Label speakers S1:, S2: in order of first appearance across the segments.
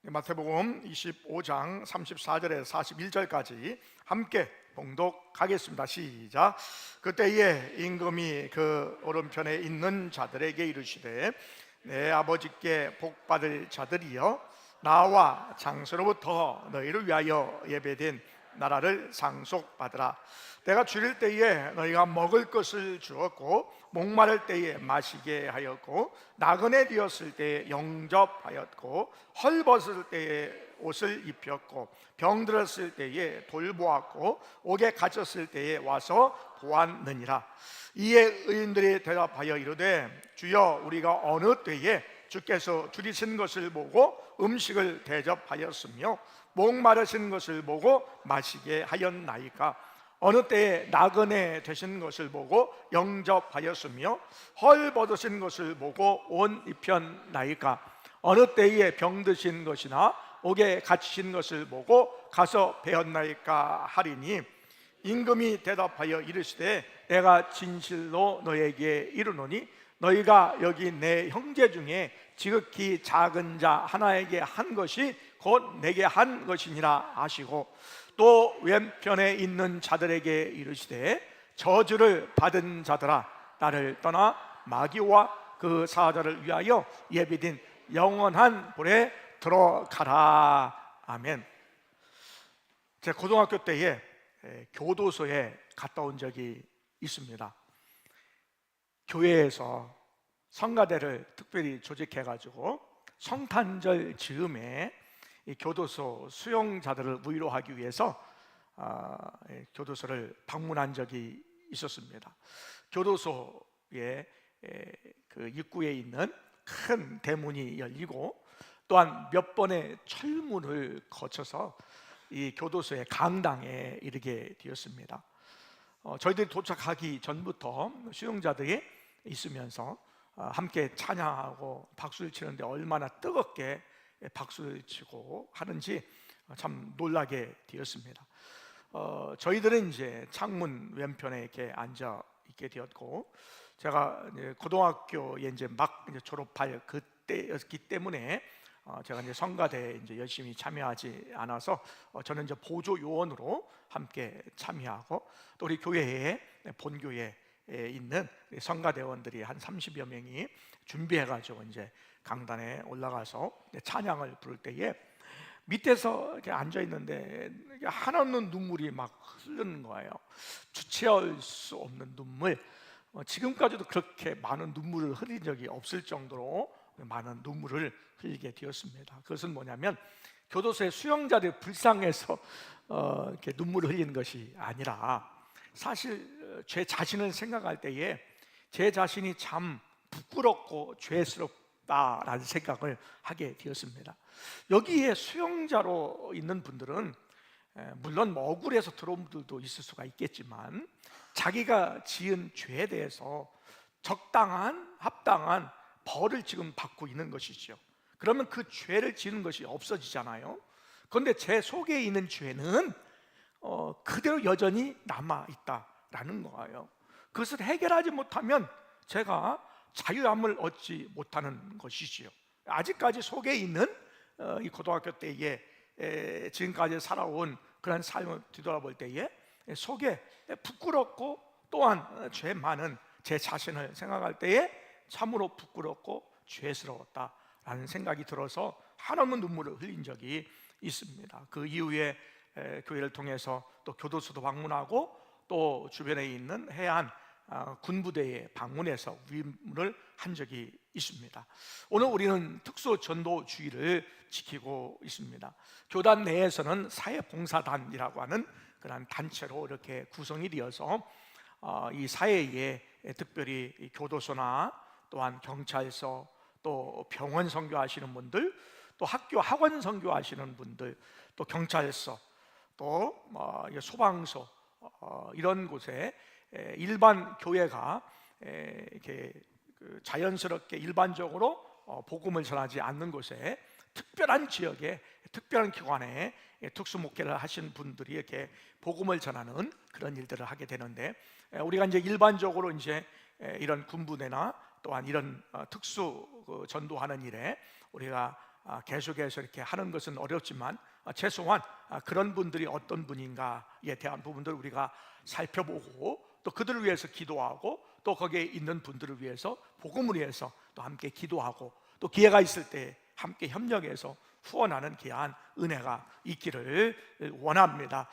S1: 마태복음 25장 34절에서 41절까지 함께 봉독하겠습니다. 시작. 그때에 임금이 그 오른편에 있는 자들에게 이르시되, 내 아버지께 복받을 자들이여, 나와 장서로부터 너희를 위하여 예배된 나라를 상속받으라. 내가 줄일 때에 너희가 먹을 것을 주었고, 목마를 때에 마시게 하였고, 나그네 되었을 때에 영접하였고, 헐벗을 때에 옷을 입혔고, 병들었을 때에 돌보았고, 옥에 갇혔을 때에 와서 보았느니라. 이에 의인들이 대답하여 이르되, 주여, 우리가 어느 때에 주께서 줄이신 것을 보고 음식을 대접하였으며 목마르신 것을 보고 마시게 하였나이까? 어느 때에 나그네 되신 것을 보고 영접하였으며 헐벗으신 것을 보고 옷 입혔나이까? 어느 때에 병드신 것이나 옥에 갇히신 것을 보고 가서 배웠나이까 하리니, 임금이 대답하여 이르시되, 내가 진실로 너에게 이르노니 너희가 여기 내 형제 중에 지극히 작은 자 하나에게 한 것이 곧 내게 한 것이니라 하시고, 또 왼편에 있는 자들에게 이르시되, 저주를 받은 자들아, 나를 떠나 마귀와 그 사자를 위하여 예비된 영원한 불에 들어가라. 아멘. 제가 고등학교 때에 교도소에 갔다 온 적이 있습니다. 교회에서 성가대를 특별히 조직해가지고 성탄절 즈음에 이 교도소 수용자들을 위로하기 위해서 교도소를 방문한 적이 있었습니다. 교도소의 그 입구에 있는 큰 대문이 열리고, 또한 몇 번의 철문을 거쳐서 이 교도소의 강당에 이르게 되었습니다. 저희들이 도착하기 전부터 수용자들이 있으면서 함께 찬양하고 박수를 치는데 얼마나 뜨겁게 박수를 치고 하는지 참 놀라게 되었습니다. 저희들은 이제 창문 왼편에 이렇게 앉아 있게 되었고, 제가 이제 고등학교에 이제 막 졸업할 그때였기 때문에 제가 이제 성가대에 이제 열심히 참여하지 않아서 저는 이제 보조 요원으로 함께 참여하고, 또 우리 교회에 본교회에 있는 성가대원들이 한 30여 명이 준비해가지고 이제 강단에 올라가서 찬양을 부를 때에 밑에서 이렇게 앉아 있는데 한없는 눈물이 막 흐르는 거예요. 주체할 수 없는 눈물. 지금까지도 그렇게 많은 눈물을 흘린 적이 없을 정도로 많은 눈물을 흘리게 되었습니다. 그것은 뭐냐면, 교도소의 수용자들이 불쌍해서 이렇게 눈물을 흘리는 것이 아니라, 사실 제 자신을 생각할 때에 제 자신이 참 부끄럽고 죄스럽다라는 생각을 하게 되었습니다. 여기에 수용자로 있는 분들은 물론 억울해서 들어온 분들도 있을 수가 있겠지만, 자기가 지은 죄에 대해서 적당한 합당한 벌을 지금 받고 있는 것이죠. 그러면 그 죄를 지는 것이 없어지잖아요. 그런데 제 속에 있는 죄는 그대로 여전히 남아있다라는 거예요. 그것을 해결하지 못하면 제가 자유함을 얻지 못하는 것이지요. 아직까지 속에 있는 이 고등학교 때에 지금까지 살아온 그런 삶을 뒤돌아볼 때에 속에 부끄럽고, 또한 죄 많은 제 자신을 생각할 때에 참으로 부끄럽고 죄스러웠다라는 생각이 들어서 한없는 눈물을 흘린 적이 있습니다. 그 이후에 교회를 통해서 또 교도소도 방문하고, 또 주변에 있는 해안 군부대에 방문해서 위임을 한 적이 있습니다. 오늘 우리는 특수전도주의를 지키고 있습니다. 교단 내에서는 사회봉사단이라고 하는 그런 단체로 이렇게 구성이 되어서 이 사회에 특별히 교도소나 또한 경찰서, 또 병원 선교하시는 분들, 또 학교 학원 선교하시는 분들, 또 경찰서, 또 소방서, 이런 곳에 일반 교회가 이렇게 자연스럽게 일반적으로 복음을 전하지 않는 곳에, 특별한 지역에, 특별한 기관에 특수 목회를 하신 분들이 이렇게 복음을 전하는 그런 일들을 하게 되는데, 우리가 이제 일반적으로 이제 이런 군부대나 또한 이런 특수 전도하는 일에 우리가 계속해서 이렇게 하는 것은 어렵지만 최소한 그런 분들이 어떤 분인가에 대한 부분들을 우리가 살펴보고 또 그들을 위해서 기도하고 또 거기에 있는 분들을 위해서 복음을 위해서 또 함께 기도하고 또 기회가 있을 때 함께 협력해서 후원하는 귀한 은혜가 있기를 원합니다.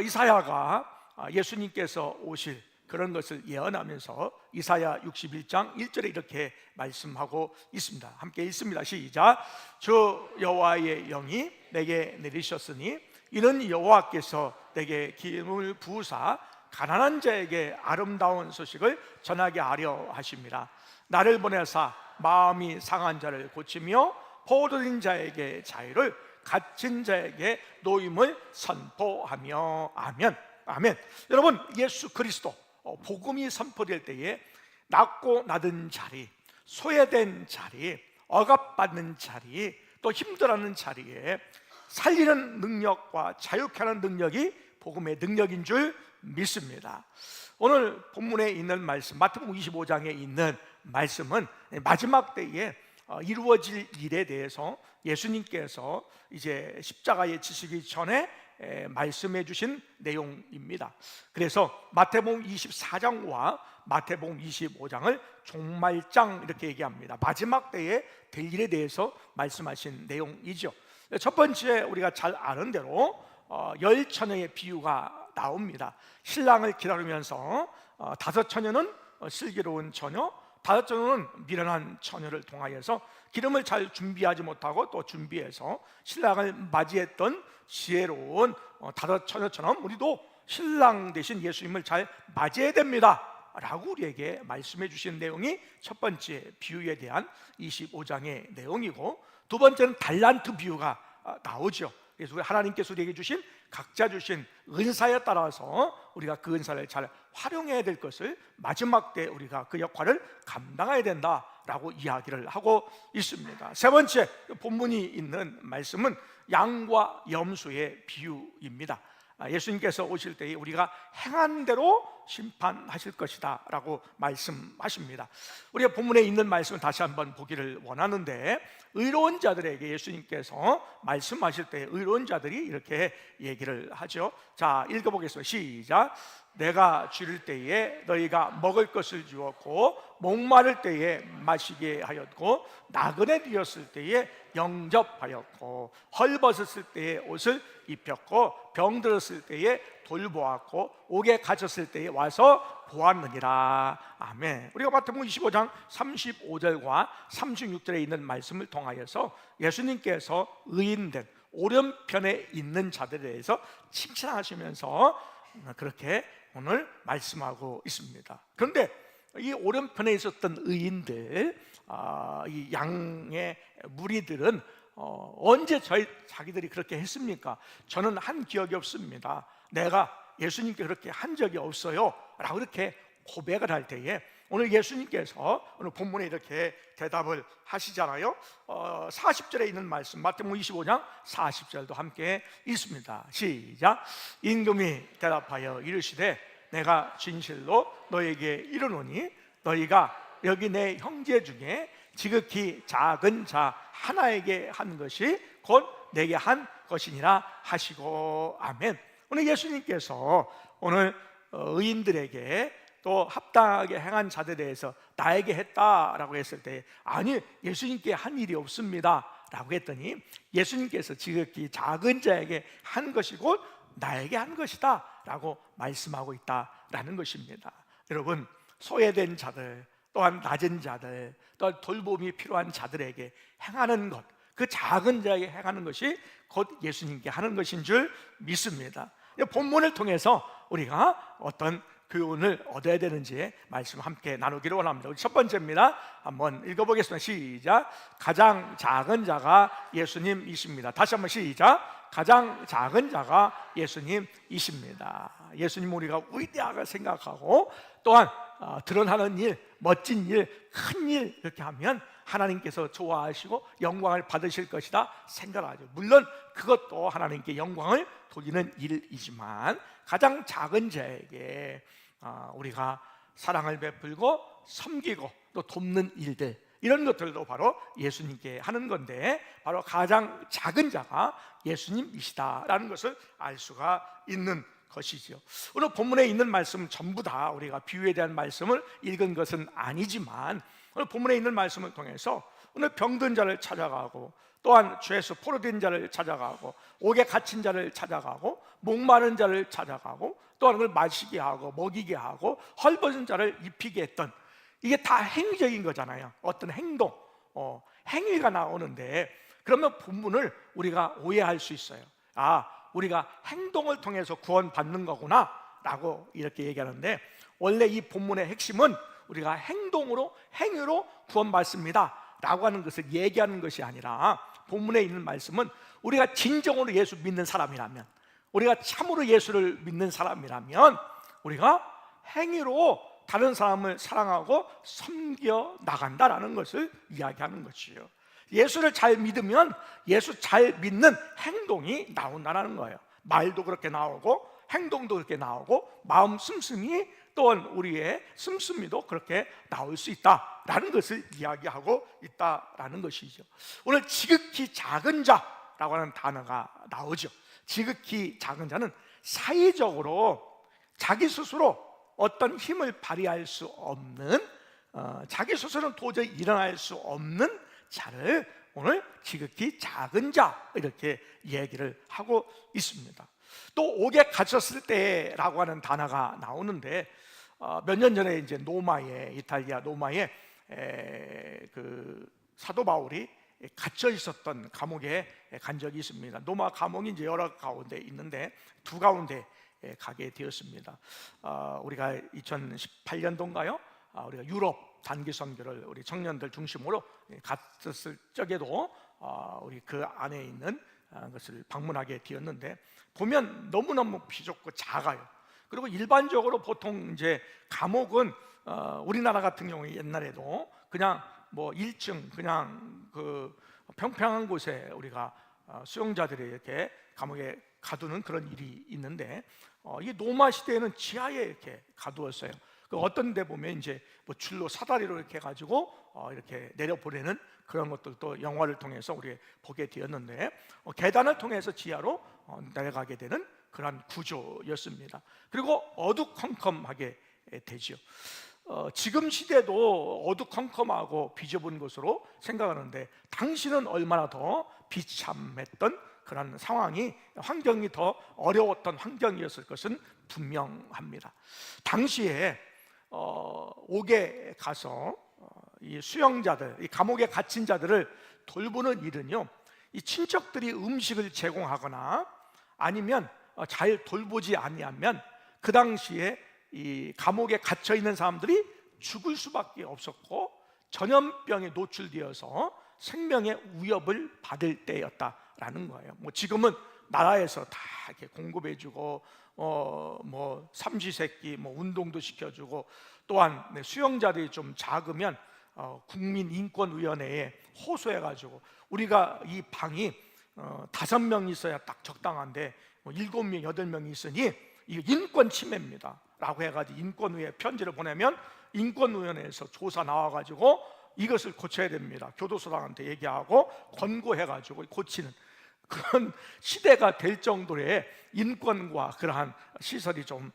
S1: 이사야가 예수님께서 오실 그런 것을 예언하면서 이사야 61장 1절에 이렇게 말씀하고 있습니다. 함께 읽습니다. 시작. 주 여호와의 영이 내게 내리셨으니 이는 여호와께서 내게 기름을 부으사 가난한 자에게 아름다운 소식을 전하게 하려 하심이라. 나를 보내사 마음이 상한 자를 고치며 포로된 자에게 자유를, 갇힌 자에게 노임을 선포하며. 아멘. 아멘. 여러분, 예수 그리스도 복음이 선포될 때에 낳고 낳은 자리, 소외된 자리, 억압받는 자리, 또 힘들어하는 자리에 살리는 능력과 자유케 하는 능력이 복음의 능력인 줄 믿습니다. 오늘 본문에 있는 말씀, 마태복음 25장에 있는 말씀은 마지막 때에 이루어질 일에 대해서 예수님께서 이제 십자가에 지시기 전에 말씀해 주신 내용입니다. 그래서 마태복음 24장과 마태복음 25장을 종말장 이렇게 얘기합니다. 마지막 때에 될 일에 대해서 말씀하신 내용이죠. 첫 번째, 우리가 잘 아는 대로 열 처녀의 비유가 나옵니다. 신랑을 기다리면서 다섯 처녀는 슬기로운 처녀, 다섯 처녀는 미련한 처녀를 통하여서 기름을 잘 준비하지 못하고 또 준비해서 신랑을 맞이했던 지혜로운 다섯 처녀처럼 우리도 신랑 대신 예수님을 잘 맞이해야 됩니다 라고 우리에게 말씀해 주신 내용이 첫 번째 비유에 대한 25장의 내용이고, 두 번째는 달란트 비유가 나오죠. 그래서 우리 하나님께서 우리에게 주신 각자 주신 은사에 따라서 우리가 그 은사를 잘 활용해야 될 것을 마지막 때 우리가 그 역할을 감당해야 된다라고 이야기를 하고 있습니다. 세 번째 본문이 있는 말씀은 양과 염소의 비유입니다. 예수님께서 오실 때에 우리가 행한 대로 심판하실 것이다 라고 말씀하십니다. 우리가 본문에 있는 말씀을 다시 한번 보기를 원하는데, 의로운 자들에게 예수님께서 말씀하실 때 의로운 자들이 이렇게 얘기를 하죠. 자, 읽어보겠습니다. 시작. 내가 줄일 때에 너희가 먹을 것을 주었고, 목마를 때에 마시게 하였고, 나그네 되었을 때에 영접하였고, 헐벗었을 때에 옷을 입혔고, 병들었을 때에 돌보았고, 옥에 갇혔을 때에 와서 보았느니라. 아멘. 우리가 마태복음 25장 35절과 36절에 있는 말씀을 통하여서 예수님께서 의인된 오른편에 있는 자들에 대해서 칭찬하시면서 그렇게 오늘 말씀하고 있습니다. 그런데 이 오른편에 있었던 의인들, 이 양의 무리들은 언제 자기들이 그렇게 했습니까? 저는 한 기억이 없습니다. 내가 예수님께 그렇게 한 적이 없어요 라고 이렇게 고백을 할 때에 오늘 예수님께서 오늘 본문에 이렇게 대답을 하시잖아요. 40절에 있는 말씀, 마태복음 25장 40절도 함께 읽습니다. 시작. 임금이 대답하여 이르시되 내가 진실로 너에게 이르노니 너희가 여기 내 형제 중에 지극히 작은 자 하나에게 한 것이 곧 내게 한 것이니라 하시고. 아멘. 오늘 예수님께서 오늘 의인들에게 또 합당하게 행한 자들에 대해서 나에게 했다라고 했을 때, 아니 예수님께 한 일이 없습니다 라고 했더니 예수님께서 지극히 작은 자에게 한 것이 곧 나에게 한 것이다 라고 말씀하고 있다라는 것입니다. 여러분, 소외된 자들, 또한 낮은 자들, 또한 돌봄이 필요한 자들에게 행하는 것, 그 작은 자에게 행하는 것이 곧 예수님께 하는 것인 줄 믿습니다. 본문을 통해서 우리가 어떤 교훈을 얻어야 되는지 말씀 함께 나누기를 원합니다. 첫 번째입니다. 한번 읽어보겠습니다. 시작. 가장 작은 자가 예수님이십니다. 다시 한번 시작. 가장 작은 자가 예수님이십니다. 예수님 우리가 위대하게 생각하고 또한 드러나는 일, 멋진 일, 큰 일 이렇게 하면 하나님께서 좋아하시고 영광을 받으실 것이다 생각하죠. 물론 그것도 하나님께 영광을 돌리는 일이지만 가장 작은 자에게 우리가 사랑을 베풀고 섬기고 또 돕는 일들, 이런 것들도 바로 예수님께 하는 건데, 바로 가장 작은 자가 예수님이시다라는 것을 알 수가 있는 것이지요. 오늘 본문에 있는 말씀 전부 다 우리가 비유에 대한 말씀을 읽은 것은 아니지만, 오늘 본문에 있는 말씀을 통해서 오늘 병든 자를 찾아가고, 또한 죄에서 포로된 자를 찾아가고, 옥에 갇힌 자를 찾아가고, 목마른 자를 찾아가고, 또한 그걸 마시게 하고 먹이게 하고 헐벗은 자를 입히게 했던, 이게 다 행위적인 거잖아요. 어떤 행동, 행위가 나오는데, 그러면 본문을 우리가 오해할 수 있어요. 우리가 행동을 통해서 구원받는 거구나 라고 이렇게 얘기하는데, 원래 이 본문의 핵심은 우리가 행동으로, 행위로 구원받습니다 라고 하는 것을 얘기하는 것이 아니라, 본문에 있는 말씀은 우리가 진정으로 예수 믿는 사람이라면, 우리가 참으로 예수를 믿는 사람이라면 우리가 행위로 다른 사람을 사랑하고 섬겨 나간다라는 것을 이야기하는 것이에요. 예수를 잘 믿으면 예수 잘 믿는 행동이 나온다는 거예요. 말도 그렇게 나오고 행동도 그렇게 나오고 마음 씀씀이, 또한 우리의 씀씀이도 그렇게 나올 수 있다라는 것을 이야기하고 있다라는 것이죠. 오늘 지극히 작은 자라고 하는 단어가 나오죠. 지극히 작은 자는 사회적으로 자기 스스로 어떤 힘을 발휘할 수 없는, 자기 스스로는 도저히 일어날 수 없는 자를 오늘 지극히 작은 자 이렇게 얘기를 하고 있습니다. 또 옥에 갇혔을 때라고 하는 단어가 나오는데, 몇 년 전에 이제 노마에, 이탈리아 노마에 그 사도 바울이 갇혀 있었던 감옥에 간 적이 있습니다. 노마 감옥이 이제 여러 가운데 있는데 두 가운데 가게 되었습니다. 우리가 2018년도인가요? 우리가 유럽 단기 선교를 우리 청년들 중심으로 갔었을 적에도 우리 그 안에 있는 것을 방문하게 되었는데, 보면 너무너무 비좁고 작아요. 그리고 일반적으로 보통 이제 감옥은 우리나라 같은 경우에 옛날에도 그냥 뭐 1층 그냥 그 평평한 곳에 우리가 수용자들이 이렇게 감옥에 가두는 그런 일이 있는데, 이 노마 시대에는 지하에 이렇게 가두었어요. 그 어떤 데 보면 이제 뭐 줄로 사다리로 이렇게 가지고 이렇게 내려보내는 그런 것들도 영화를 통해서 우리 보게 되었는데, 계단을 통해서 지하로 내려가게 되는 그런 구조였습니다. 그리고 어두컴컴하게 되죠. 지금 시대도 어두컴컴하고 비좁은 것으로 생각하는데, 당시는 얼마나 더 비참했던 그런 상황이, 환경이 더 어려웠던 환경이었을 것은 분명합니다. 당시에 옥에 가서 이 수용자들, 이 감옥에 갇힌 자들을 돌보는 일은요, 이 친척들이 음식을 제공하거나 아니면 잘 돌보지 아니하면 그 당시에 이 감옥에 갇혀 있는 사람들이 죽을 수밖에 없었고, 전염병에 노출되어서 생명의 위협을 받을 때였다라는 거예요. 뭐 지금은 나라에서 다 이렇게 공급해주고, 뭐 삼시세끼 뭐 운동도 시켜주고, 또한 수용자들이 좀 작으면 국민인권위원회에 호소해가지고, 우리가 이 방이 5명 있어야 딱 적당한데 7명, 8명이 있으니 이거 인권 침해입니다 라고 해가지고 인권위에 편지를 보내면 인권위원회에서 조사 나와가지고 이것을 고쳐야 됩니다, 교도소장한테 얘기하고 권고해가지고 고치는 그런 시대가 될 정도의 인권과 그러한 시설이 좀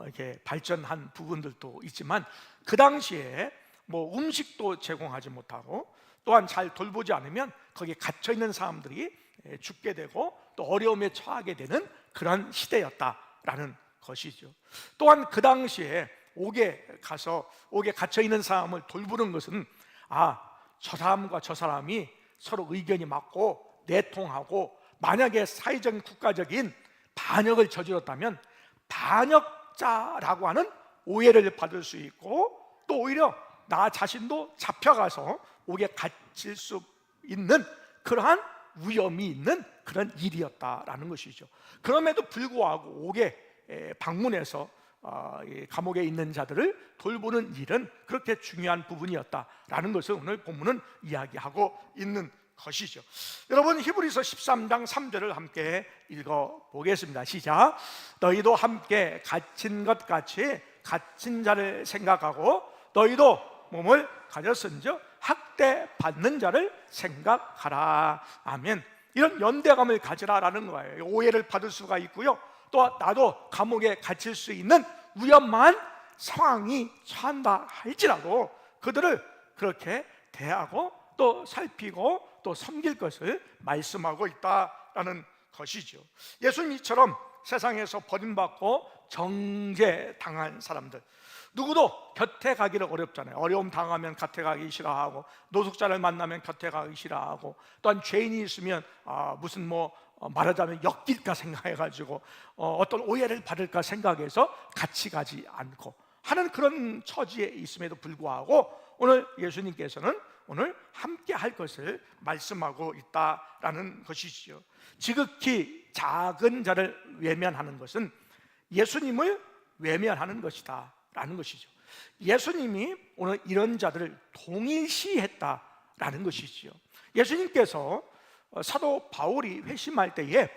S1: 이렇게 발전한 부분들도 있지만, 그 당시에 뭐 음식도 제공하지 못하고, 또한 잘 돌보지 않으면 거기에 갇혀 있는 사람들이 죽게 되고 또 어려움에 처하게 되는 그런 시대였다라는 것이죠. 또한 그 당시에 옥에 가서 옥에 갇혀 있는 사람을 돌보는 것은, 저 사람과 저 사람이 서로 의견이 맞고 내통하고, 만약에 사회적인 국가적인 반역을 저질렀다면 반역자라고 하는 오해를 받을 수 있고, 또 오히려 나 자신도 잡혀가서 옥에 갇힐 수 있는 그러한 위험이 있는 그런 일이었다라는 것이죠. 그럼에도 불구하고 옥에 방문해서 감옥에 있는 자들을 돌보는 일은 그렇게 중요한 부분이었다라는 것을 오늘 본문은 이야기하고 있는 것이죠. 여러분, 히브리서 13장 3절을 함께 읽어보겠습니다. 시작. 너희도 함께 갇힌 것 같이 갇힌 자를 생각하고 너희도 몸을 가졌은즉 학대받는 자를 생각하라. 아멘. 이런 연대감을 가지라라는 거예요. 오해를 받을 수가 있고요, 또 나도 감옥에 갇힐 수 있는 위험한 상황이 처한다 할지라도 그들을 그렇게 대하고 또 살피고 또 섬길 것을 말씀하고 있다라는 것이죠. 예수님처럼 세상에서 버림받고 정죄당한 사람들, 누구도 곁에 가기를 어렵잖아요. 어려움 당하면 곁에 가기 싫어하고, 노숙자를 만나면 곁에 가기 싫어하고, 또한 죄인이 있으면 무슨 말하자면 엮일까 생각해가지고 어떤 오해를 받을까 생각해서 같이 가지 않고 하는 그런 처지에 있음에도 불구하고 오늘 예수님께서는 오늘 함께 할 것을 말씀하고 있다라는 것이지요. 지극히 작은 자를 외면하는 것은 예수님을 외면하는 것이다 라는 것이죠. 예수님이 오늘 이런 자들을 동일시했다라는 것이지요. 예수님께서 사도 바울이 회심할 때에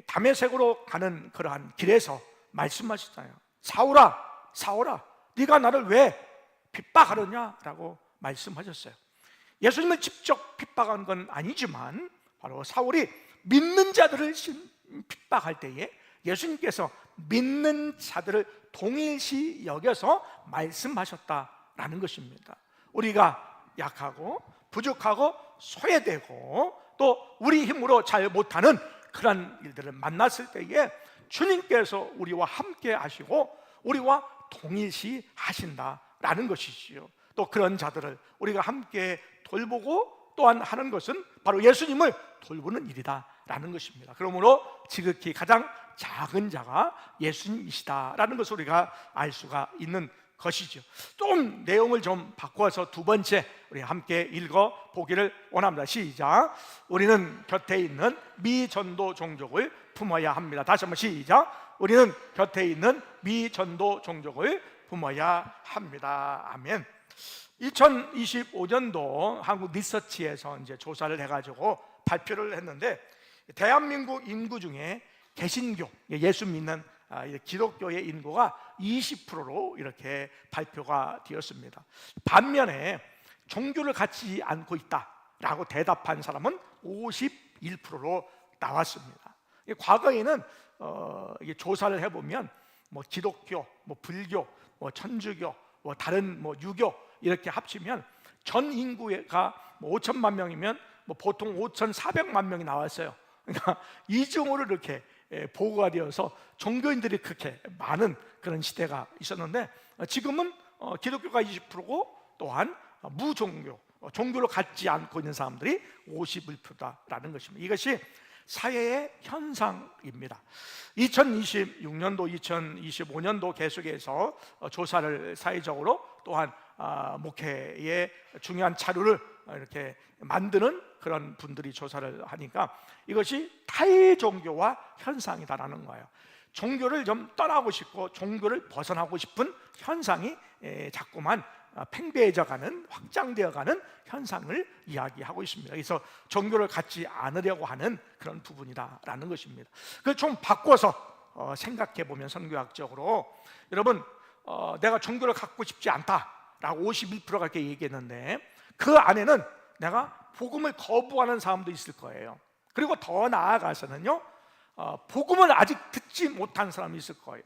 S1: 다메섹으로 가는 그러한 길에서 말씀하시잖아요. 사울아, 사울아, 네가 나를 왜 핍박하느냐라고 말씀하셨어요. 예수님을 직접 핍박한 건 아니지만 바로 사울이 믿는 자들을 핍박할 때에 예수님께서 믿는 자들을 동일시 여겨서 말씀하셨다라는 것입니다. 우리가 약하고 부족하고 소외되고 또 우리 힘으로 잘 못하는 그런 일들을 만났을 때에 주님께서 우리와 함께 하시고 우리와 동일시 하신다라는 것이지요. 또 그런 자들을 우리가 함께 돌보고 또한 하는 것은 바로 예수님을 돌보는 일이다라는 것입니다. 그러므로 지극히 가장 작은 자가 예수님이시다라는 것을 우리가 알 수가 있는 것이죠. 좀 내용을 좀 바꿔서 두 번째 우리 함께 읽어 보기를 원합니다. 시작. 우리는 곁에 있는 미전도 종족을 품어야 합니다. 다시 한번 시작. 우리는 곁에 있는 미전도 종족을 품어야 합니다. 아멘. 2025년도 한국 리서치에서 이제 조사를 해가지고 발표를 했는데 대한민국 인구 중에 개신교, 예수 믿는 기독교의 인구가 20%로 이렇게 발표가 되었습니다. 반면에 종교를 갖지 않고 있다라고 대답한 사람은 51%로 나왔습니다. 과거에는 조사를 해보면 기독교, 불교, 천주교, 다른 유교 이렇게 합치면 전 인구가 5천만 명이면 보통 5,400만 명이 나왔어요. 그러니까 이중으로 이렇게 보고가 되어서 종교인들이 그렇게 많은 그런 시대가 있었는데 지금은 기독교가 20%고 또한 무종교, 종교를 갖지 않고 있는 사람들이 51%다라는 것입니다. 이것이 사회의 현상입니다. 2026년도, 2025년도 계속해서 조사를 사회적으로 또한 목회의 중요한 자료를 이렇게 만드는 그런 분들이 조사를 하니까 이것이 타종교화 현상이다라는 거예요. 종교를 좀 떠나고 싶고 종교를 벗어나고 싶은 현상이 자꾸만 팽배해져가는, 확장되어가는 현상을 이야기하고 있습니다. 그래서 종교를 갖지 않으려고 하는 그런 부분이다라는 것입니다. 그걸 좀 바꿔서 생각해 보면 선교학적으로 여러분 내가 종교를 갖고 싶지 않다라고 51%가 이렇게 얘기했는데 그 안에는 내가 복음을 거부하는 사람도 있을 거예요. 그리고 더 나아가서는요 복음을 아직 듣지 못한 사람이 있을 거예요.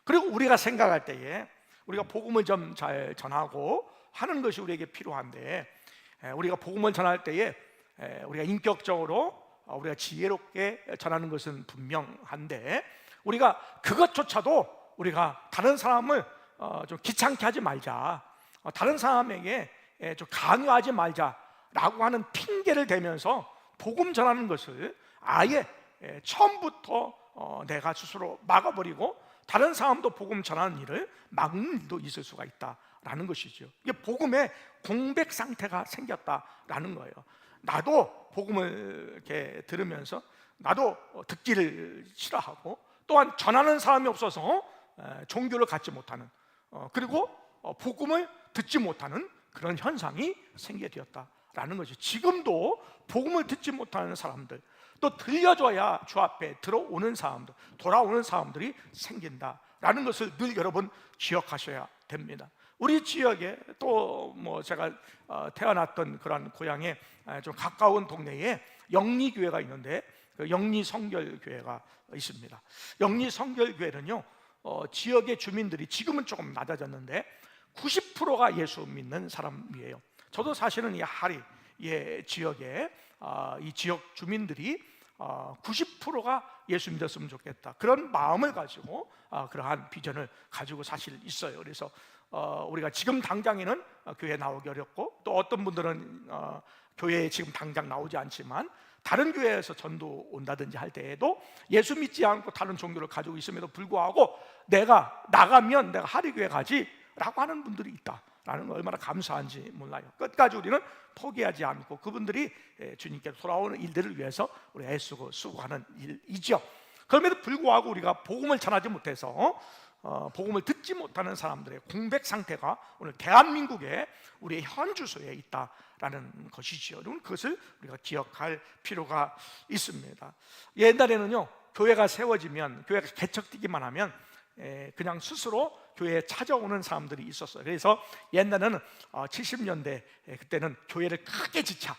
S1: 그리고 우리가 생각할 때에 우리가 복음을 좀 잘 전하고 하는 것이 우리에게 필요한데 우리가 복음을 전할 때에 우리가 인격적으로 우리가 지혜롭게 전하는 것은 분명한데 우리가 그것조차도 우리가 다른 사람을 좀 귀찮게 하지 말자, 다른 사람에게 좀 강요하지 말자라고 하는 핑계를 대면서 복음 전하는 것을 아예 처음부터 내가 스스로 막아버리고 다른 사람도 복음 전하는 일을 막는 일도 있을 수가 있다라는 것이죠. 이게 복음의 공백 상태가 생겼다라는 거예요. 나도 복음을 이렇게 들으면서 나도 듣기를 싫어하고 또한 전하는 사람이 없어서 종교를 갖지 못하는 그리고 복음을 듣지 못하는 그런 현상이 생기게 되었다라는 거죠. 지금도 복음을 듣지 못하는 사람들, 또 들려줘야 주 앞에 들어오는 사람들, 돌아오는 사람들이 생긴다라는 것을 늘 여러분 기억하셔야 됩니다. 우리 지역에 또 뭐 제가 태어났던 그런 고향에 좀 가까운 동네에 영리교회가 있는데, 그 영리성결교회가 있습니다. 영리성결교회는요, 지역의 주민들이 지금은 조금 낮아졌는데 90%가 예수 믿는 사람이에요. 저도 사실은 이 하리 지역에 이 지역 주민들이 90%가 예수 믿었으면 좋겠다, 그런 마음을 가지고 그러한 비전을 가지고 사실 있어요. 그래서 우리가 지금 당장에는 교회에 나오기 어렵고, 또 어떤 분들은 교회에 지금 당장 나오지 않지만 다른 교회에서 전도 온다든지 할 때에도 예수 믿지 않고 다른 종교를 가지고 있음에도 불구하고 내가 나가면 내가 하리교회 가지 라고 하는 분들이 있다라는 거 얼마나 감사한지 몰라요. 끝까지 우리는 포기하지 않고 그분들이 주님께로 돌아오는 일들을 위해서 우리 애쓰고 수고하는 일이죠. 그럼에도 불구하고 우리가 복음을 전하지 못해서 복음을 듣지 못하는 사람들의 공백 상태가 오늘 대한민국에 우리의 현 주소에 있다라는 것이죠. 여러분, 그것을 우리가 기억할 필요가 있습니다. 옛날에는요, 교회가 세워지면, 교회가 개척되기만 하면 그냥 스스로 교회에 찾아오는 사람들이 있었어요. 그래서 옛날에는 70년대 그때는 교회를 크게 짓자,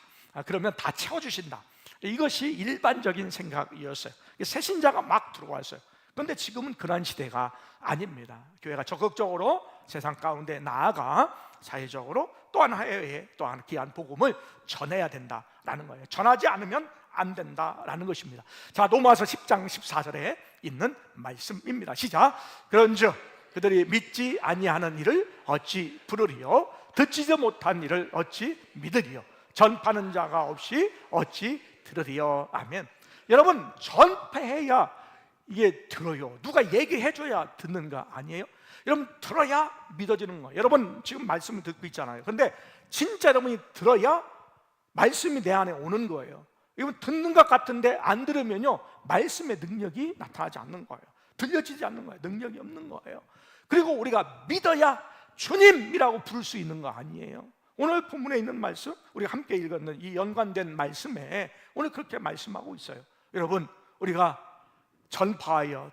S1: 그러면 다 채워주신다, 이것이 일반적인 생각이었어요. 새신자가 막 들어왔어요. 그런데 지금은 그런 시대가 아닙니다. 교회가 적극적으로 세상 가운데 나아가 사회적으로 또한 해외에 또한 귀한 복음을 전해야 된다라는 거예요. 전하지 않으면 안 된다라는 것입니다. 자, 로마서 10장 14절에 있는 말씀입니다. 시작. 그런즉 그들이 믿지 아니하는 일을 어찌 부르리요? 듣지도 못한 일을 어찌 믿으리요? 전파하는 자가 없이 어찌 들으리요? 아멘. 여러분, 전파해야 이게 들어요. 누가 얘기해줘야 듣는 거 아니에요? 여러분, 들어야 믿어지는 거예요. 여러분 지금 말씀을 듣고 있잖아요. 근데 진짜 여러분이 들어야 말씀이 내 안에 오는 거예요. 여러분, 듣는 것 같은데 안 들으면요, 말씀의 능력이 나타나지 않는 거예요. 들려지지 않는 거예요. 능력이 없는 거예요. 그리고 우리가 믿어야 주님이라고 부를 수 있는 거 아니에요? 오늘 본문에 있는 말씀, 우리가 함께 읽었는 이 연관된 말씀에 오늘 그렇게 말씀하고 있어요. 여러분, 우리가 전파하여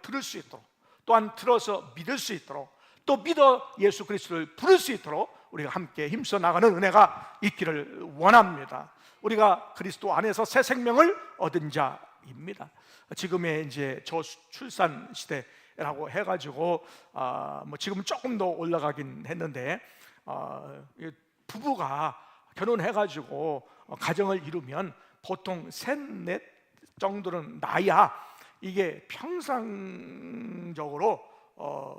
S1: 들을 수 있도록, 또한 들어서 믿을 수 있도록, 또 믿어 예수 그리스도를 부를 수 있도록 우리가 함께 힘써 나가는 은혜가 있기를 원합니다. 우리가 그리스도 안에서 새 생명을 얻은 자입니다. 지금의 이제 저출산 시대라고 해가지고 뭐 지금 조금 더 올라가긴 했는데, 부부가 결혼해가지고 가정을 이루면 보통 셋, 넷 정도는 나야 이게 평상적으로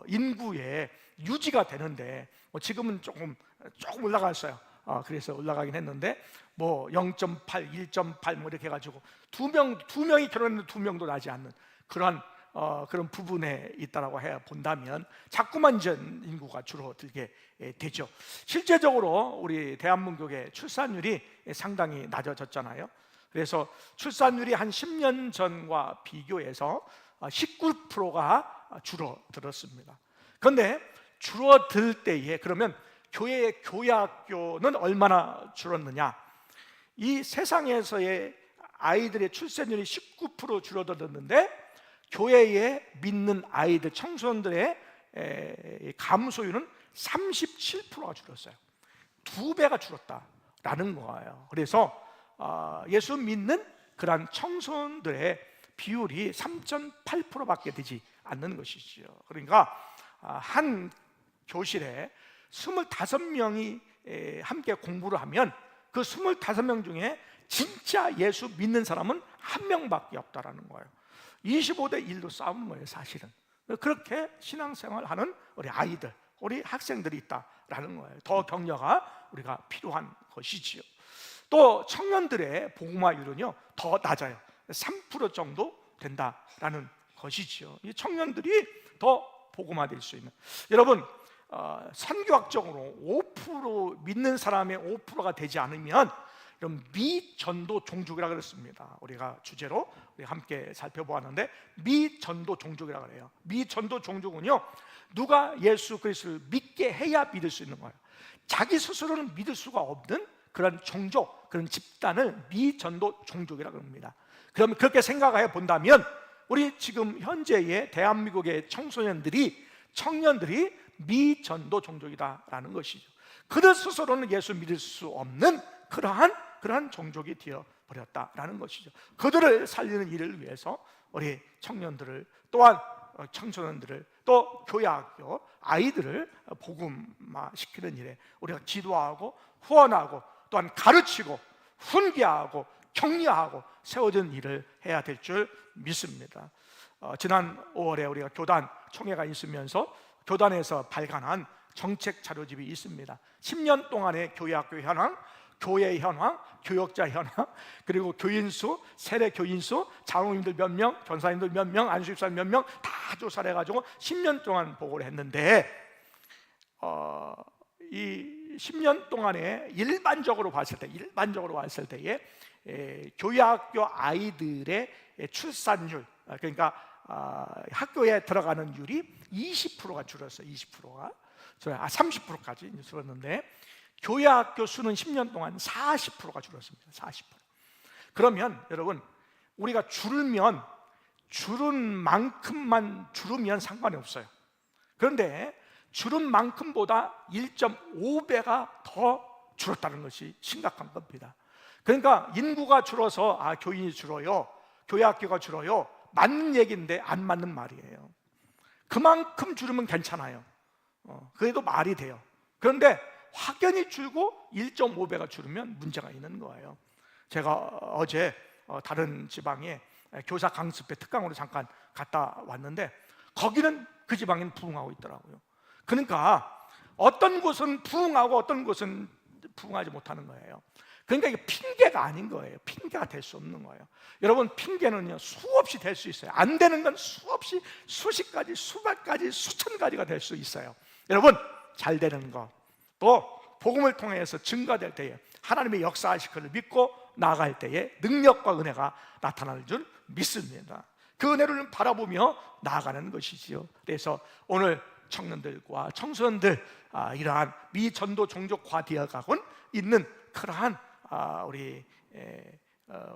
S1: 인구에 유지가 되는데, 지금은 조금 올라갔어요. 그래서 올라가긴 했는데 뭐 0.8, 1.8 뭐 이렇게 해가지고 두 명이 결혼했는데 2명도 나지 않는 그런 부분에 있다라고 해 본다면 자꾸만 이제 인구가 줄어들게 되죠. 실제적으로 우리 대한민국의 출산율이 상당히 낮아졌잖아요. 그래서 출산율이 한 10년 전과 비교해서 19%가 줄어들었습니다. 그런데 줄어들 때에 그러면 교회의 교회학교는 얼마나 줄었느냐? 이 세상에서의 아이들의 출산율이 19% 줄어들었는데 교회에 믿는 아이들, 청소년들의 감소율은 37%가 줄었어요. 2배가 줄었다라는 거예요. 그래서 예수 믿는 그런 청소년들의 비율이 3.8%밖에 되지 않는 것이죠. 그러니까 한 교실에 25명이 함께 공부를 하면 그 25명 중에 진짜 예수 믿는 사람은 1명밖에 없다라는 거예요. 25대 1로 싸우는 거예요, 사실은. 그렇게 신앙생활하는 우리 아이들, 우리 학생들이 있다라는 거예요. 더 격려가 우리가 필요한 것이지요. 또 청년들의 복음화율은요 더 낮아요. 3% 정도 된다라는 것이지요. 이 청년들이 더 복음화될 수 있는, 여러분 선교학적으로 5% 믿는 사람의 5%가 되지 않으면 이런 미전도 종족이라 그랬습니다. 우리가 주제로 우리 함께 살펴보았는데 미전도 종족이라 그래요. 미전도 종족은요 누가 예수 그리스도를 믿게 해야 믿을 수 있는 거예요. 자기 스스로는 믿을 수가 없는 그런 종족, 그런 집단을 미전도 종족이라고 합니다. 그러면 그렇게 생각해 본다면 우리 지금 현재의 대한민국의 청년들이 미전도 종족이다라는 것이죠. 그들 스스로는 예수 믿을 수 없는 그러한 종족이 되어 버렸다라는 것이죠. 그들을 살리는 일을 위해서 우리 청년들을, 또한 청소년들을, 또 교회학교 아이들을 복음화시키는 일에 우리가 기도하고 후원하고, 또한 가르치고 훈계하고 격려하고 세워진 일을 해야 될 줄 믿습니다. 지난 5월에 우리가 교단 총회가 있으면서 교단에서 발간한 정책 자료집이 있습니다. 10년 동안의 교회학교 현황, 교회 현황, 교역자 현황, 그리고 교인수, 세례 교인수, 장로님들 몇 명, 전사님들 몇 명, 안수집사 몇 명 다 조사를 해가지고 10년 동안 보고를 했는데, 이 10년 동안에 일반적으로 봤을 때에 교회학교 아이들의 출산율, 그러니까 학교에 들어가는 율이 20%가 줄었어요. 20%가 30%까지 이제 줄었는데, 교회학교 수는 10년 동안 40%가 줄었습니다. 40%. 그러면 여러분, 우리가 줄은 만큼만 줄으면 상관이 없어요. 그런데 줄은 만큼보다 1.5배가 더 줄었다는 것이 심각한 겁니다. 그러니까 인구가 줄어서 교인이 줄어요, 교회학교가 줄어요, 맞는 얘기인데 안 맞는 말이에요. 그만큼 줄으면 괜찮아요. 그래도 말이 돼요. 그런데 확연히 줄고 1.5배가 줄으면 문제가 있는 거예요. 제가 어제 다른 지방에 교사 강습회 특강으로 잠깐 갔다 왔는데, 거기는 그 지방에는 부흥하고 있더라고요. 그러니까 어떤 곳은 부흥하고 어떤 곳은 부흥하지 못하는 거예요. 그러니까 이게 핑계가 아닌 거예요. 핑계가 될 수 없는 거예요. 여러분, 핑계는요 수없이 될 수 있어요. 안 되는 건 수없이, 수십 가지, 수백 가지, 수천 가지가 될 수 있어요. 여러분, 잘 되는 거, 또 복음을 통해서 증가될 때에 하나님의 역사하실 것을 믿고 나아갈 때에 능력과 은혜가 나타날 줄 믿습니다. 그 은혜를 바라보며 나아가는 것이지요. 그래서 오늘 청년들과 청소년들, 이러한 미전도 종족화 되어가고 있는 그러한 우리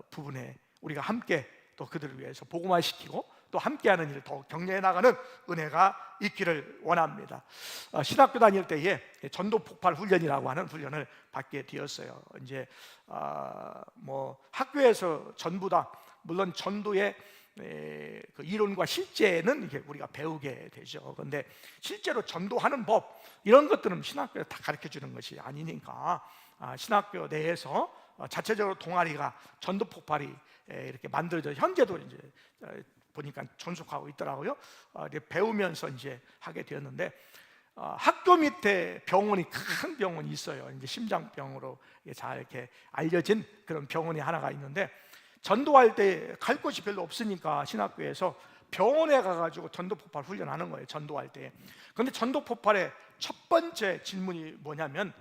S1: 부분에 우리가 함께 또 그들을 위해서 복음화시키고 또 함께하는 일을 더 격려해 나가는 은혜가 있기를 원합니다. 신학교 다닐 때에 전도 폭발 훈련이라고 하는 훈련을 받게 되었어요. 이제 뭐 학교에서 전부 다, 물론 전도의 그 이론과 실제는 이게 우리가 배우게 되죠. 그런데 실제로 전도하는 법, 이런 것들은 신학교에 다 가르쳐 주는 것이 아니니까 신학교 내에서 자체적으로 동아리가 전도 폭발이 이렇게 만들어져, 현재도 이제 보니까 존속하고 있더라고요. 배우면서 이제 하게 되었는데, 학교 밑에 병원이, 큰 병원이 있어요. 이제 심장병으로 잘 이렇게 알려진 그런 병원이 하나가 있는데, 전도할 때 갈 곳이 별로 없으니까 신학교에서 병원에 가가지고 전도 폭발 훈련하는 거예요. 전도할 때. 그런데 전도 폭발의 첫 번째 질문이 뭐냐면,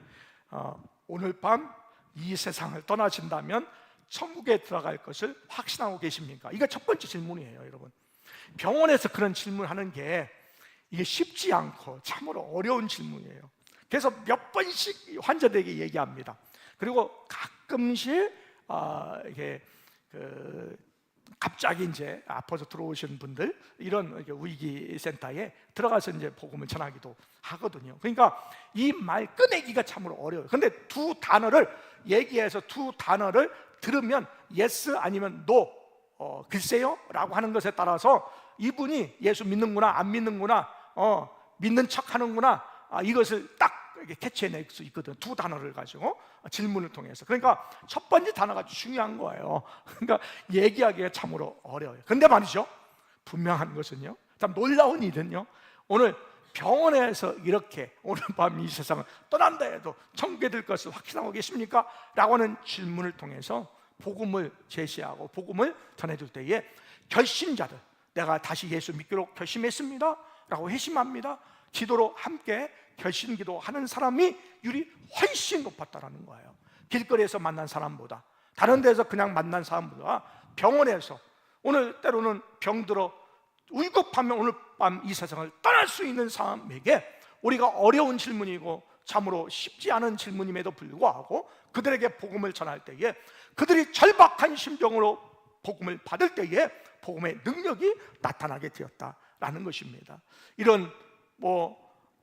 S1: 오늘 밤 이 세상을 떠나신다면 천국에 들어갈 것을 확신하고 계십니까? 이게 첫 번째 질문이에요, 여러분. 병원에서 그런 질문하는 게 이게 쉽지 않고 참으로 어려운 질문이에요. 그래서 몇 번씩 환자들에게 얘기합니다. 그리고 가끔씩 이게 갑자기 이제 아파서 들어오신 분들, 이런 위기센터에 들어가서 이제 복음을 전하기도 하거든요. 그러니까 이 말 꺼내기가 참으로 어려워요. 그런데 두 단어를 얘기해서 두 단어를 들으면 yes 아니면 no, 글쎄요 라고 하는 것에 따라서 이분이 예수 믿는구나 안 믿는구나, 믿는 척 하는구나, 이것을 딱 캐치해낼 수 있거든. 두 단어를 가지고 질문을 통해서. 그러니까 첫 번째 단어가 중요한 거예요. 그러니까 얘기하기가 참으로 어려워요. 그런데 말이죠, 분명한 것은요, 참 놀라운 일은요, 오늘 병원에서 이렇게 오늘 밤 이 세상을 떠난다 해도 천국에 들 것을 확신하고 계십니까? 라고 하는 질문을 통해서 복음을 제시하고 복음을 전해줄 때에 결심자들, 내가 다시 예수 믿기로 결심했습니다 라고 회심합니다, 기도로 함께 결심기도 하는 사람이 율이 훨씬 높았다는 거예요. 길거리에서 만난 사람보다, 다른 데서 그냥 만난 사람보다, 병원에서 오늘 때로는 병들어 울컥하면 오늘 밤 이 세상을 떠날 수 있는 사람에게 우리가 어려운 질문이고 참으로 쉽지 않은 질문임에도 불구하고 그들에게 복음을 전할 때에 그들이 절박한 심정으로 복음을 받을 때에 복음의 능력이 나타나게 되었다라는 것입니다. 이런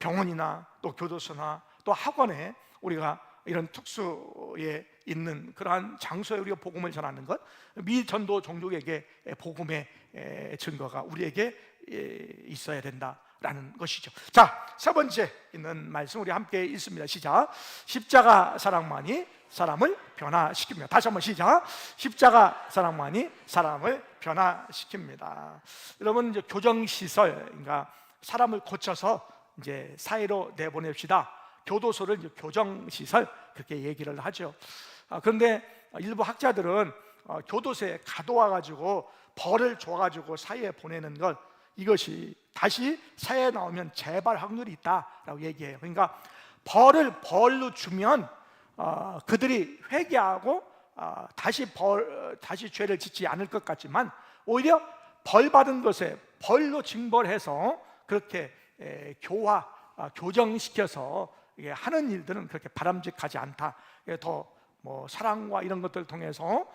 S1: 병원이나 또 교도소나 또 학원에 우리가 이런 특수에 있는 그러한 장소에 우리가 복음을 전하는 것, 미전도 종족에게 복음의 증거가 우리에게 있어야 된다라는 것이죠. 자, 세 번째 있는 말씀 우리 함께 읽습니다. 시작. 십자가 사랑만이 사람을 변화시킵니다. 다시 한번 시작. 십자가 사랑만이 사람을 변화시킵니다. 여러분, 이제 교정시설, 그러니까 사람을 고쳐서 이제 사회로 내보냅시다. 교도소를 이제 교정시설 그렇게 얘기를 하죠. 그런데 일부 학자들은 교도소에 가둬와 가지고 벌을 줘가지고 사회에 보내는 것, 이것이 다시 사회에 나오면 재발 확률이 있다라고 얘기해요. 그러니까 벌로 주면 그들이 회개하고 다시 죄를 짓지 않을 것 같지만, 오히려 벌 받은 것에 벌로 징벌해서 그렇게 교정시켜서 하는 일들은 그렇게 바람직하지 않다. 더 사랑과 이런 것들을 통해서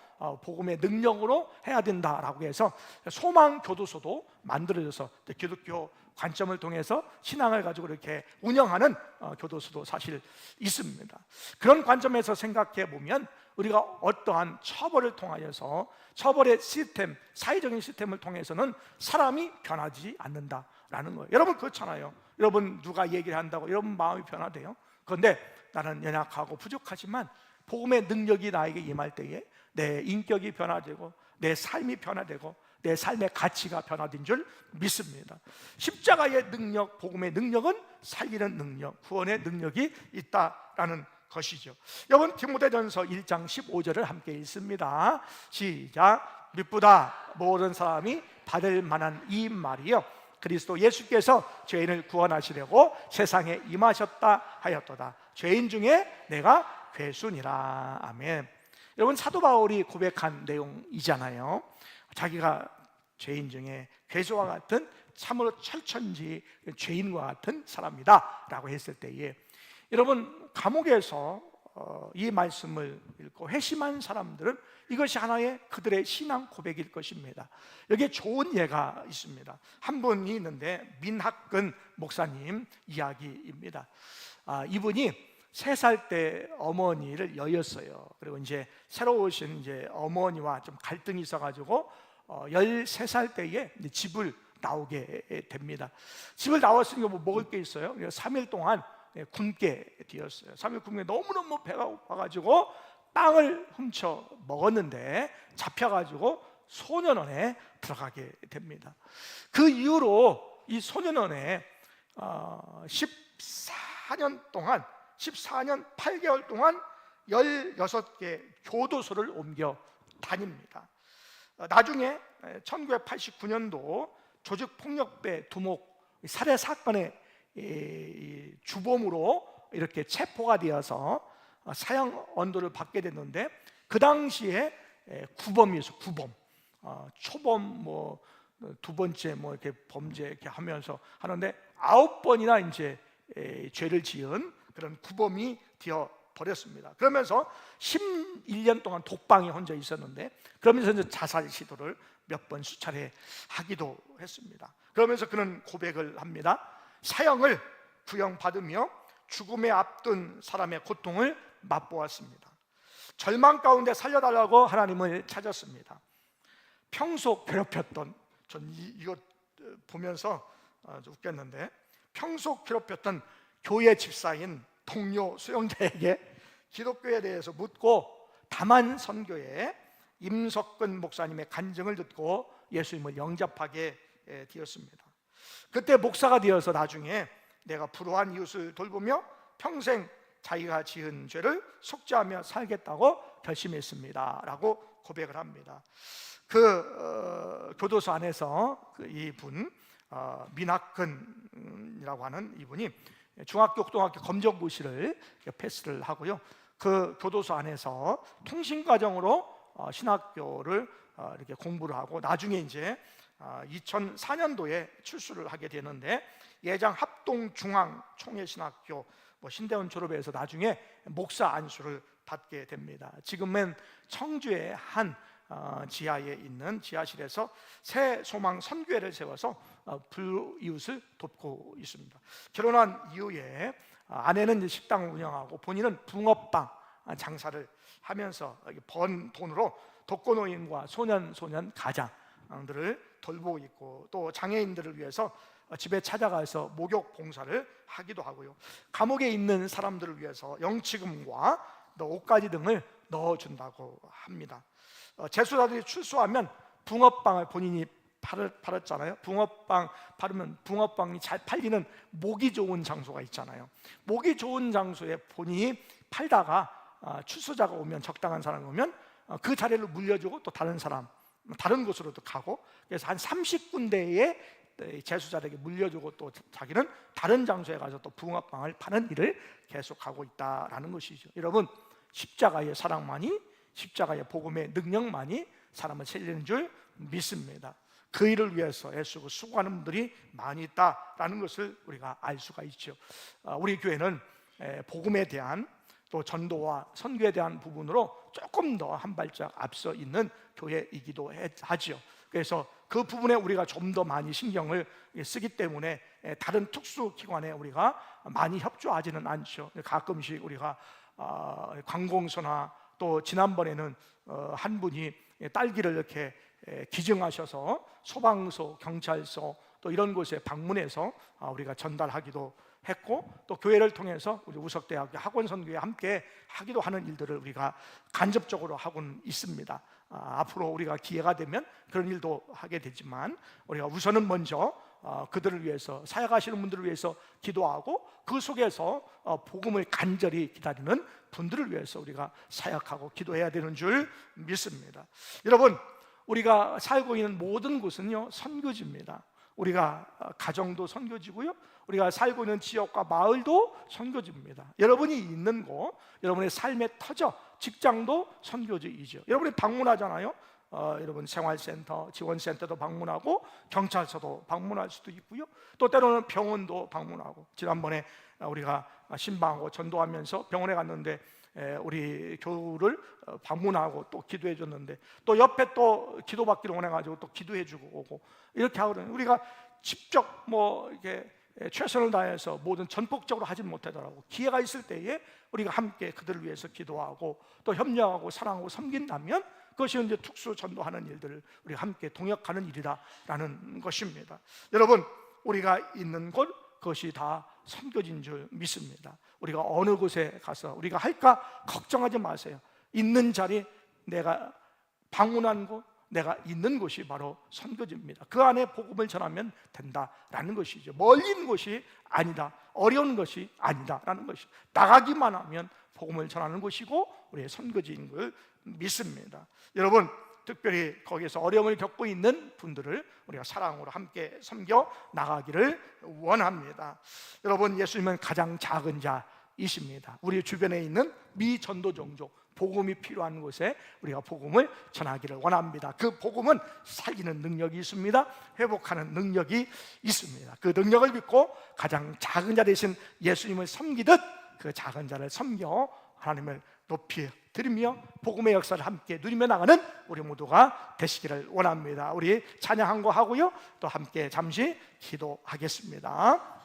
S1: 복음의 능력으로 해야 된다라고 해서 소망 교도소도 만들어져서 기독교 관점을 통해서 신앙을 가지고 이렇게 운영하는 교도소도 사실 있습니다. 그런 관점에서 생각해 보면 우리가 어떠한 처벌을 통하여서 처벌의 시스템, 사회적인 시스템을 통해서는 사람이 변하지 않는다라는 거예요. 여러분 그렇잖아요. 여러분 누가 얘기를 한다고 여러분 마음이 변화돼요? 그런데 나는 연약하고 부족하지만 복음의 능력이 나에게 임할 때에 내 인격이 변화되고 내 삶이 변화되고 내 삶의 가치가 변화된 줄 믿습니다. 십자가의 능력, 복음의 능력은 살리는 능력, 구원의 능력이 있다라는 것이죠. 여러분 디모데전서 1장 15절을 함께 읽습니다. 시작. 믿보다 모든 사람이 받을 만한 이 말이요, 그리스도 예수께서 죄인을 구원하시려고 세상에 임하셨다 하였도다. 죄인 중에 내가 괴순이라. 아멘. 여러분 사도 바울이 고백한 내용이잖아요. 자기가 죄인 중에 괴수와 같은 참으로 철천지 죄인과 같은 사람이다 라고 했을 때에, 여러분 감옥에서 이 말씀을 읽고 회심한 사람들은 이것이 하나의 그들의 신앙 고백일 것입니다. 여기에 좋은 예가 있습니다. 한 분이 있는데 민학근 목사님 이야기입니다. 이분이 3살 때 어머니를 여였어요. 그리고 이제 새로 오신 이제 어머니와 좀 갈등이 있어가지고 13살 때에 집을 나오게 됩니다. 집을 나왔으니까 뭐 먹을 게 있어요. 3일 동안 굶게 되었어요. 3일 굶게 너무너무 배가 고파가지고 빵을 훔쳐 먹었는데 잡혀가지고 소년원에 들어가게 됩니다. 그 이후로 이 소년원에 14년 8개월 동안 16개 교도소를 옮겨 다닙니다. 나중에 1989년도 조직폭력배 두목 살해 사건의 주범으로 이렇게 체포가 되어서 사형 언도를 받게 됐는데, 그 당시에 구범이었어요. 구범, 초범, 뭐 두 번째 뭐 이렇게 범죄 이렇게 하면서 하는데 9번이나 이제 죄를 지은 그런 구범이 되어 버렸습니다. 그러면서 11년 동안 독방에 혼자 있었는데, 그러면서 이제 자살 시도를 몇 번 수차례 하기도 했습니다. 그러면서 그는 고백을 합니다. 사형을 부형받으며 죽음에 앞둔 사람의 고통을 맛보았습니다. 절망 가운데 살려달라고 하나님을 찾았습니다. 평소 괴롭혔던, 전 이거 보면서 좀 웃겼는데, 평소 괴롭혔던 교회 집사인 동료 수용자에게 기독교에 대해서 묻고 다만 선교에 임석근 목사님의 간증을 듣고 예수님을 영접하게 되었습니다. 그때 목사가 되어서 나중에 내가 불우한 이웃을 돌보며 평생 자기가 지은 죄를 속죄하며 살겠다고 결심했습니다 라고 고백을 합니다. 교도소 안에서 이분 민학근이라고 하는 이분이 중학교, 고등학교 검정고시를 패스를 하고요, 그 교도소 안에서 통신과정으로 신학교를 이렇게 공부를 하고 나중에 이제 2004년도에 출소를 하게 되는데, 예장 합동중앙총회신학교 신대원 졸업해서 나중에 목사 안수를 받게 됩니다. 지금은 청주의 한 지하에 있는 지하실에서 새 소망 선교회를 세워서 불이웃을 돕고 있습니다. 결혼한 이후에 아내는 이제 식당을 운영하고 본인은 붕어빵 장사를 하면서 번 돈으로 독거노인과 소년 가장들을 돌보고 있고, 또 장애인들을 위해서 집에 찾아가서 목욕 봉사를 하기도 하고요. 감옥에 있는 사람들을 위해서 영치금과 또 옷가지 등을 넣어준다고 합니다. 재수자들이 출소하면 붕어빵을 본인이 팔았잖아요. 붕어빵 팔으면 붕어빵이 잘 팔리는 목이 좋은 장소가 있잖아요. 목이 좋은 장소에 본인이 팔다가 출소자가 오면, 적당한 사람이 오면 그 자리를 물려주고 또 다른 곳으로도 가고, 그래서 한 30군데의 재수자에게 물려주고 또 자기는 다른 장소에 가서 또 붕어빵을 파는 일을 계속하고 있다라는 것이죠. 여러분, 십자가의 사랑만이, 십자가의 복음의 능력만이 사람을 살리는 줄 믿습니다. 그 일을 위해서 애쓰고 수고하는 분들이 많이 있다라는 것을 우리가 알 수가 있죠. 우리 교회는 복음에 대한 또 전도와 선교에 대한 부분으로 조금 더 한 발짝 앞서 있는 교회이기도 하지요. 그래서 그 부분에 우리가 좀 더 많이 신경을 쓰기 때문에 다른 특수기관에 우리가 많이 협조하지는 않죠. 가끔씩 우리가 관공서나 또 지난번에는 한 분이 딸기를 이렇게 기증하셔서 소방서, 경찰서 또 이런 곳에 방문해서 우리가 전달하기도 했고, 또 교회를 통해서 우리 우석대학 학원선교회 함께 하기도 하는 일들을 우리가 간접적으로 하고는 있습니다. 앞으로 우리가 기회가 되면 그런 일도 하게 되지만, 우리가 우선은 먼저 그들을 위해서, 사역하시는 분들을 위해서 기도하고, 그 속에서 복음을 간절히 기다리는 분들을 위해서 우리가 사역하고 기도해야 되는 줄 믿습니다. 여러분, 우리가 살고 있는 모든 곳은요 선교지입니다. 우리가 가정도 선교지고요, 우리가 살고 있는 지역과 마을도 선교지입니다. 여러분이 있는 곳, 여러분의 삶의 터전, 직장도 선교지이죠. 여러분이 방문하잖아요. 여러분 생활센터, 지원센터도 방문하고 경찰서도 방문할 수도 있고요, 또 때로는 병원도 방문하고, 지난번에 우리가 신방하고 전도하면서 병원에 갔는데 우리 교우를 방문하고 또 기도해 줬는데, 또 옆에 또 기도받기를 원해가지고 또 기도해 주고 오고, 이렇게 하거든요. 우리가 직접 이렇게 최선을 다해서 모든 전폭적으로 하진 못하더라고. 기회가 있을 때에 우리가 함께 그들을 위해서 기도하고 또 협력하고 사랑하고 섬긴다면, 그것이 이제 특수 전도하는 일들을 우리가 함께 동역하는 일이다라는 것입니다. 여러분, 우리가 있는 곳, 그것이 다 선교지인 줄 믿습니다. 우리가 어느 곳에 가서 우리가 할까 걱정하지 마세요. 있는 자리, 내가 방문한 곳, 내가 있는 곳이 바로 선교지입니다. 그 안에 복음을 전하면 된다라는 것이죠. 멀리 있는 곳이 아니다, 어려운 것이 아니다라는 것이, 나가기만 하면 복음을 전하는 곳이고 우리의 선교지인 걸 믿습니다. 여러분, 특별히 거기에서 어려움을 겪고 있는 분들을 우리가 사랑으로 함께 섬겨 나가기를 원합니다. 여러분, 예수님은 가장 작은 자이십니다. 우리 주변에 있는 미전도 종족, 복음이 필요한 곳에 우리가 복음을 전하기를 원합니다. 그 복음은 살리는 능력이 있습니다. 회복하는 능력이 있습니다. 그 능력을 믿고 가장 작은 자 되신 예수님을 섬기듯 그 작은 자를 섬겨 하나님을 높이 드리며 복음의 역사를 함께 누리며 나가는 우리 모두가 되시기를 원합니다. 우리 찬양한 거 하고요, 또 함께 잠시 기도하겠습니다.